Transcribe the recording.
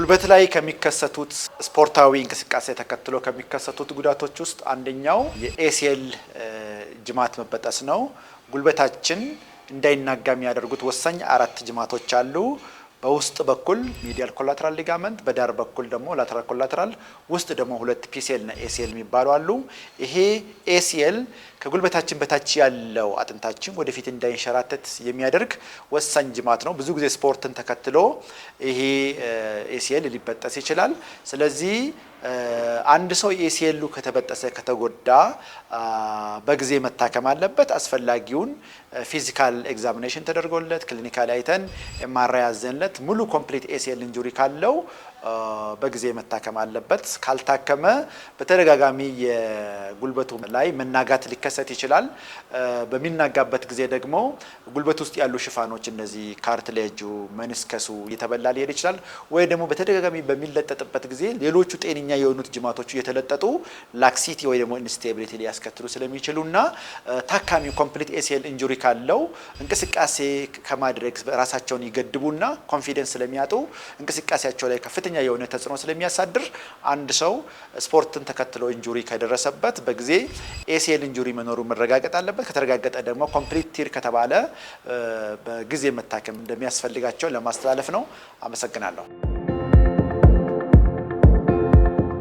ጉልበት ላይ ከሚከሰቱት ስፖርታዊ እንቅስቃሴ ተከትሎ ከሚከሰቱት ጉዳቶች ውስጥ አንደኛው የኤሲኤል ጅማት መበጠስ ነው። ጉልበታችን እንዳይናጋ የሚያደርጉት ወሳኝ 4 ጅማቶች አሉ። በውስጥ በኩል ሚዲያል ኮላተራል ሊጋመንት፣ በዳር በኩል ደግሞ ላተራል ኮላተራል፣ ውስጥ ደግሞ 2 ፒሲኤል እና ኤሲኤል የሚባሉ አሉ። ይሄ ኤሲኤል ከጉልበታችን በታች ያለው አጥንታችን ወደፊት እንዳይንሸራተት የሚያደርግ ወሳኝ ጅማት ነው። ብዙ ጊዜ ስፖርትን ተከትሎ ይሄ ኤሲኤል ሊበጠስ ይችላል። ስለዚህ አንድ ሰው ኤሲኤሉ ከተበጠሰ ከተጎዳ በጊዜ መታከም አለበት። አስፈላጊውን ፊዚካል ኤግዛሚኔሽን ተደርጎለት ክሊኒካል አይተን ኤምአርአይ ያዘንለት ሙሉ ኮምፕሊት ኤሲኤል ኢንጁሪ ካለው በጊዜ መታከም አለበት። ካልታከመ በተደጋጋሚ የጉልበቱ ላይ መናጋት ሊከሰት ይችላል። በሚናጋበት ጊዜ ደግሞ ጉልበት ውስጥ ያሉ ሽፋኖች እነዚህ ካርትሌጁ፣ መኒስከሱ እየተበላ ሊሄድ ይችላል። ወይ ደግሞ በተደጋጋሚ በሚለጠጥበት ጊዜ ሌሎቹ ጤነኛ የሆኑት ጅማቶቹ እየተለጠጡ ላክሲቲ ወይ ደግሞ ኢንስቴቢሊቲ ሊያስከትሉ ስለሚችሉና ታካሚው ኮምፕሊት ኤሲኤል ኢንጁሪ ካለው እንቅስቃሴ ከማድረግ ራሳቸውን ይገድቡና ኮንፊደንስ ስለሚያጡ እንቅስቃሴያቸው ላይ ከፍተኛ የሆነ ተጽዕኖ ስለሚያሳድር አንድ ሰው ስፖርትን ተከትሎ ኢንጁሪ ከደረሰበት በጊዜ ኤሲኤል ኢንጁሪ መኖሩ መረጋገጥ አለበት። ከተረጋገጠ ደግሞ ኮምፕሊት ቲር ከተባለ በጊዜ መታከም እንደሚያስፈልጋቸው ለማስተላለፍ ነው። አመሰግናለሁ።